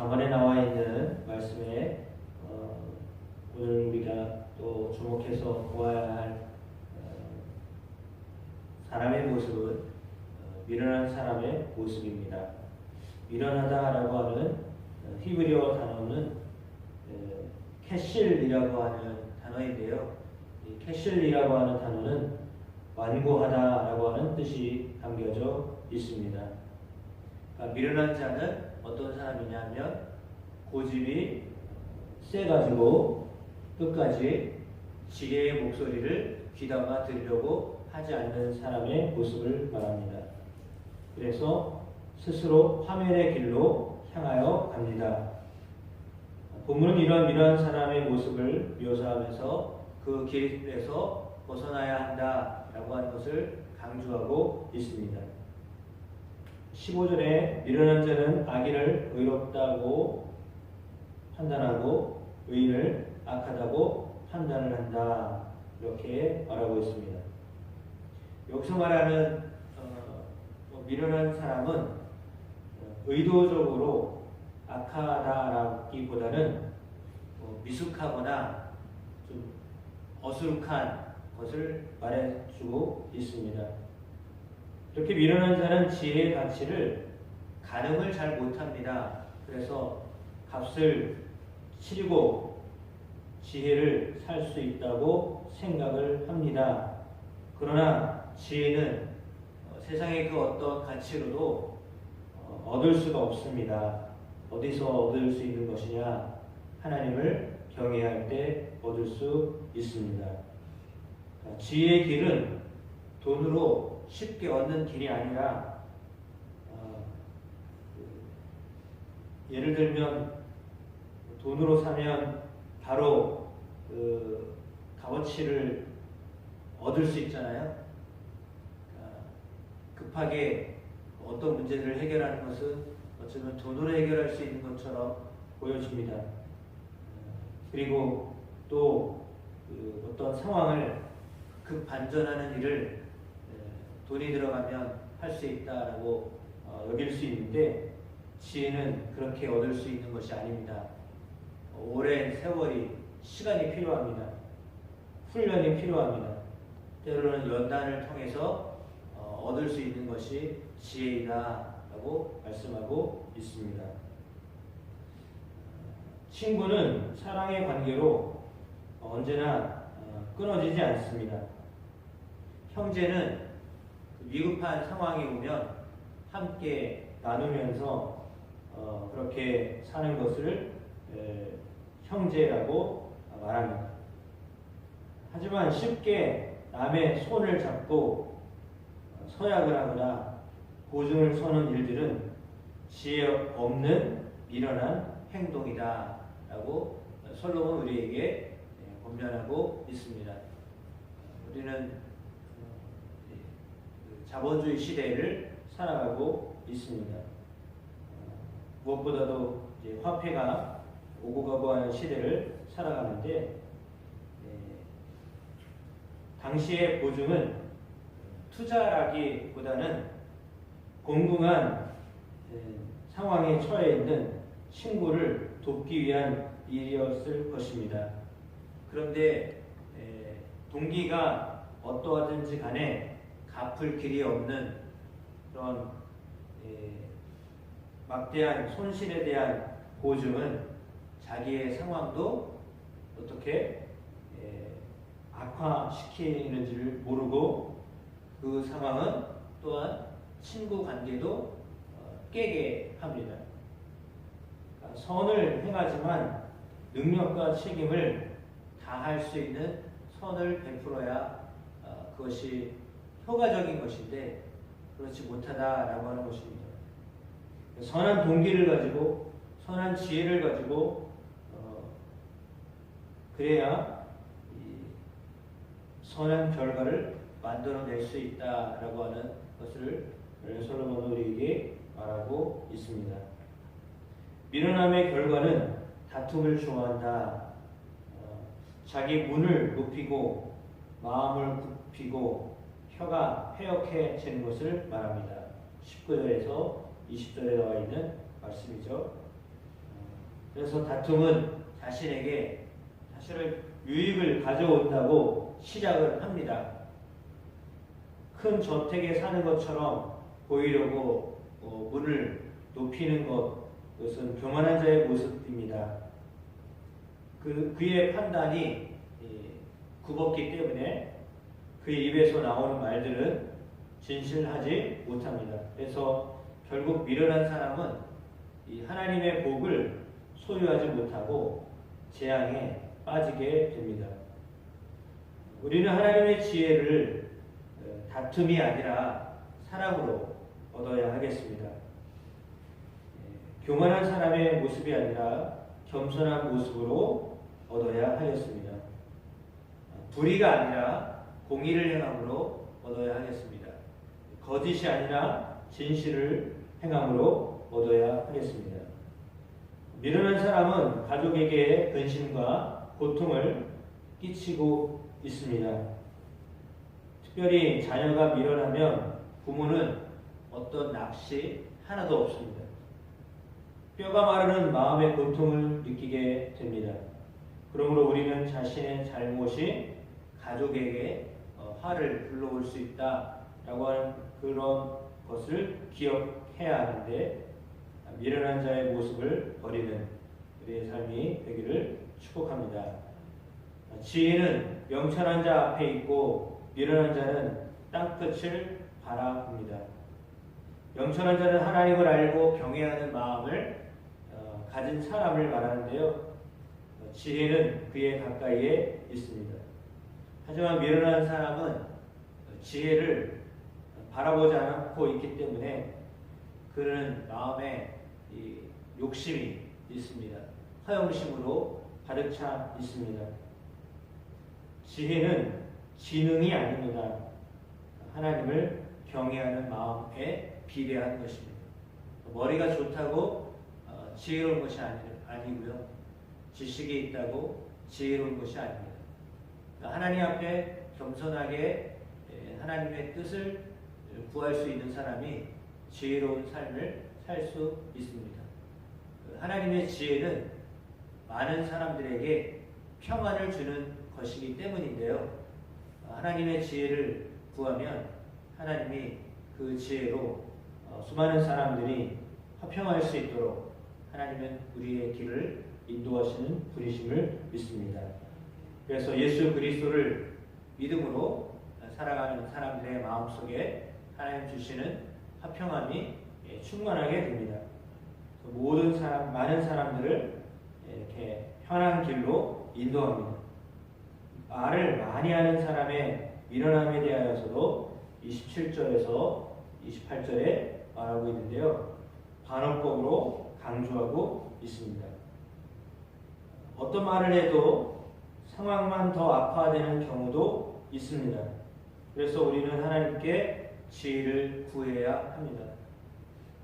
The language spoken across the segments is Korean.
잠언에 나와 있는 말씀에 오늘 우리가 또 주목해서 보아야 할 사람의 모습은 미련한 사람의 모습입니다. 미련하다라고 하는 히브리어 단어는 캐실이라고 하는 단어인데요. 이 캐실이라고 하는 단어는 완고하다라고 하는 뜻이 담겨져 있습니다. 그러니까 미련한 자는 어떤 사람이냐면 고집이 세가지고 끝까지 지혜의 목소리를 귀담아 들으려고 하지 않는 사람의 모습을 말합니다. 그래서 스스로 파멸의 길로 향하여 갑니다. 본문은 이런 미련한 사람의 모습을 묘사하면서 그 길에서 벗어나야 한다라고 하는 것을 강조하고 있습니다. 15절에 미련한 자는 악인을 의롭다고 판단하고 의인을 악하다고 판단을 한다, 이렇게 말하고 있습니다. 여기서 말하는 미련한 사람은 의도적으로 악하다라기보다는 미숙하거나 좀 어수룩한 것을 말해주고 있습니다. 이렇게 미련한 자는 지혜의 가치를 가늠을 잘 못합니다. 그래서 값을 치르고 지혜를 살 수 있다고 생각을 합니다. 그러나 지혜는 세상의 그 어떤 가치로도 얻을 수가 없습니다. 어디서 얻을 수 있는 것이냐? 하나님을 경외할 때 얻을 수 있습니다. 지혜의 길은 돈으로 쉽게 얻는 길이 아니라 예를 들면 돈으로 사면 바로 그 값어치를 얻을 수 있잖아요. 급하게 어떤 문제를 해결하는 것은 어쩌면 돈으로 해결할 수 있는 것처럼 보여집니다. 그리고 또 어떤 상황을 급반전하는 일을 돈이 들어가면 할 수 있다라고 여길 수 있는데, 지혜는 그렇게 얻을 수 있는 것이 아닙니다. 오랜 세월이, 시간이 필요합니다. 훈련이 필요합니다. 때로는 연단을 통해서 얻을 수 있는 것이 지혜이다라고 말씀하고 있습니다. 친구는 사랑의 관계로 언제나 끊어지지 않습니다. 형제는 위급한 상황이 오면 함께 나누면서 그렇게 사는 것을 형제라고 말합니다. 하지만 쉽게 남의 손을 잡고 서약을 하거나 보증을 서는 일들은 지혜 없는 미련한 행동이다라고 솔로몬 우리에게 권면하고 있습니다. 우리는 자본주의 시대를 살아가고 있습니다. 무엇보다도 이제 화폐가 오고 가고 하는 시대를 살아가는데, 당시의 보증은 투자라기보다는 공공한 상황에 처해 있는 친구를 돕기 위한 일이었을 것입니다. 그런데 동기가 어떠하든지 간에 갚을 길이 없는 그런 막대한 손실에 대한 보증은 자기의 상황도 어떻게 악화시키는지를 모르고 그 상황은 또한 친구 관계도 깨게 합니다. 선을 행하지만 능력과 책임을 다할 수 있는 선을 베풀어야 그것이 효과적인 것인데, 그렇지 못하다라고 하는 것입니다. 선한 동기를 가지고 선한 지혜를 가지고 그래야 선한 결과를 만들어낼 수 있다라고 하는 것을 솔로몬은 우리에게 말하고 있습니다. 미련함의 결과는 다툼을 좋아한다. 자기 문을 높이고 마음을 굽히고 혀가 패역해지는 것을 말합니다. 19절에서 20절에 나와 있는 말씀이죠. 그래서 다툼은 자신에게 사실은 유익을 가져온다고 시작을 합니다. 큰 저택에 사는 것처럼 보이려고 문을 높이는 그것은 교만한 자의 모습입니다. 그의 판단이 굽었기 때문에 그의 입에서 나오는 말들은 진실하지 못합니다. 그래서 결국 미련한 사람은 이 하나님의 복을 소유하지 못하고 재앙에 빠지게 됩니다. 우리는 하나님의 지혜를 다툼이 아니라 사랑으로 얻어야 하겠습니다. 교만한 사람의 모습이 아니라 겸손한 모습으로 얻어야 하겠습니다. 불의가 아니라 공의를 행함으로 얻어야 하겠습니다. 거짓이 아니라 진실을 행함으로 얻어야 하겠습니다. 미련한 사람은 가족에게 근심과 고통을 끼치고 있습니다. 특별히 자녀가 미련하면 부모는 어떤 낚시 하나도 없습니다. 뼈가 마르는 마음의 고통을 느끼게 됩니다. 그러므로 우리는 자신의 잘못이 가족에게 화를 불러올 수 있다라고 하는 그런 것을 기억해야 하는데 미련한 자의 모습을 버리는 우리의 삶이 되기를 축복합니다. 지혜는 명철한 자 앞에 있고 미련한 자는 땅끝을 바라봅니다. 명철한 자는 하나님을 알고 경외하는 마음을 가진 사람을 말하는데요. 지혜는 그의 가까이에 있습니다. 하지만 미련한 사람은 지혜를 바라보지 않고 있기 때문에 그는 마음에 욕심이 있습니다. 허영심으로 가득 차 있습니다. 지혜는 지능이 아닙니다. 하나님을 경외하는 마음에 비례하는 것입니다. 머리가 좋다고 지혜로운 것이 아니고요. 지식이 있다고 지혜로운 것이 아닙니다. 하나님 앞에 겸손하게 하나님의 뜻을 구할 수 있는 사람이 지혜로운 삶을 살 수 있습니다. 하나님의 지혜는 많은 사람들에게 평안을 주는 것이기 때문인데요. 하나님의 지혜를 구하면 하나님이 그 지혜로 수많은 사람들이 화평할 수 있도록 하나님은 우리의 길을 인도하시는 분이심을 믿습니다. 그래서 예수 그리스도를 믿음으로 살아가는 사람들의 마음속에 하나님 주시는 화평함이 충만하게 됩니다. 많은 사람들을 이렇게 편한 길로 인도합니다. 말을 많이 하는 사람의 미련함에 대하여서도 27절에서 28절에 말하고 있는데요. 반어법으로 강조하고 있습니다. 어떤 말을 해도 상황만 더 악화되는 경우도 있습니다. 그래서 우리는 하나님께 지혜를 구해야 합니다.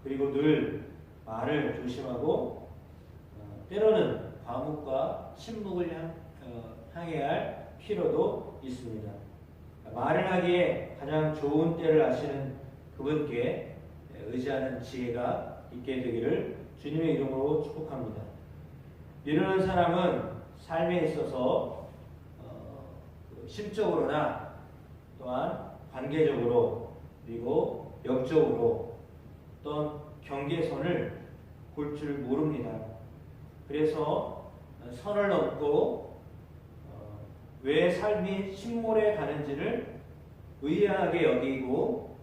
그리고 늘 말을 조심하고 때로는 과묵과 침묵을 향해야 할 필요도 있습니다. 말을 하기에 가장 좋은 때를 아시는 그분께 의지하는 지혜가 있게 되기를 주님의 이름으로 축복합니다. 미련한 사람은 삶에 있어서 심적으로나 또한 관계적으로 그리고 영적으로 어떤 경계선을 볼 줄 모릅니다. 그래서 선을 넘고 왜 삶이 침몰해 가는지를 의아하게 여기고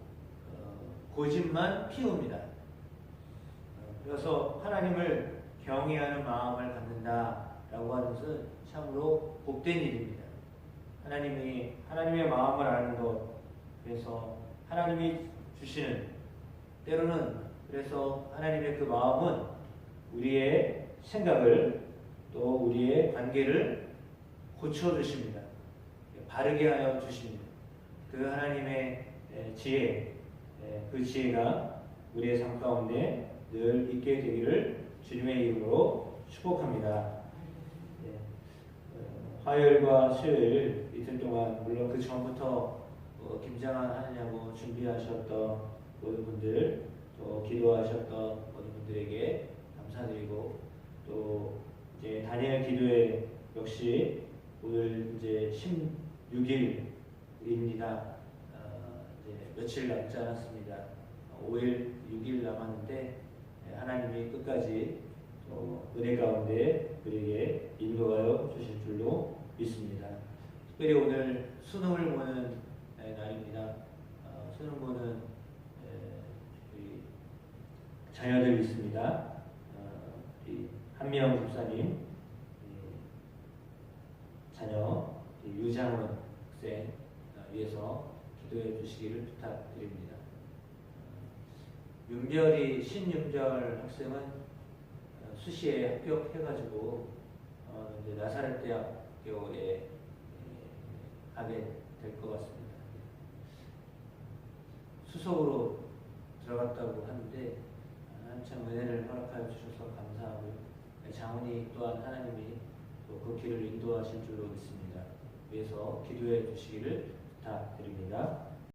고집만 피웁니다. 그래서 하나님을 경외하는 마음을 갖는다라고 하는 것은 참으로 복된 일입니다. 하나님의 마음을 아는 것, 그래서 하나님이 주시는 때로는 그래서 하나님의 그 마음은 우리의 생각을 또 우리의 관계를 고쳐주십니다. 바르게 하여 주십니다. 그 하나님의 지혜, 그 지혜가 우리의 삶 가운데 늘 있게 되기를 주님의 이름으로 축복합니다. 화요일과 수요일 이틀 동안 물론 그 전부터 김장을 하느냐고 준비하셨던 모든 분들 또 기도하셨던 모든 분들에게 감사드리고 또 이제 다니엘 기도회 역시 오늘 이제 16일입니다. 이제 며칠 남지 않았습니다. 5일, 6일 남았는데 하나님이 끝까지 은혜 가운데 우리에게 인도하여 주실 줄로 믿습니다. 특별히 오늘 수능을 보는 날입니다. 수능 보는 우리 자녀들 있습니다. 우리 한미영 집사님 자녀 유장훈 학생 위해서 기도해 주시기를 부탁드립니다. 신윤별 학생은 수시에 합격해가지고 이제 나사렛 대학교에 가게 될 것 같습니다. 수석으로 들어갔다고 하는데 한참 은혜를 허락하여 주셔서 감사하고요. 장훈이 또한 하나님이 또 그 길을 인도하실 줄로 믿습니다. 위해서 기도해 주시기를 부탁드립니다.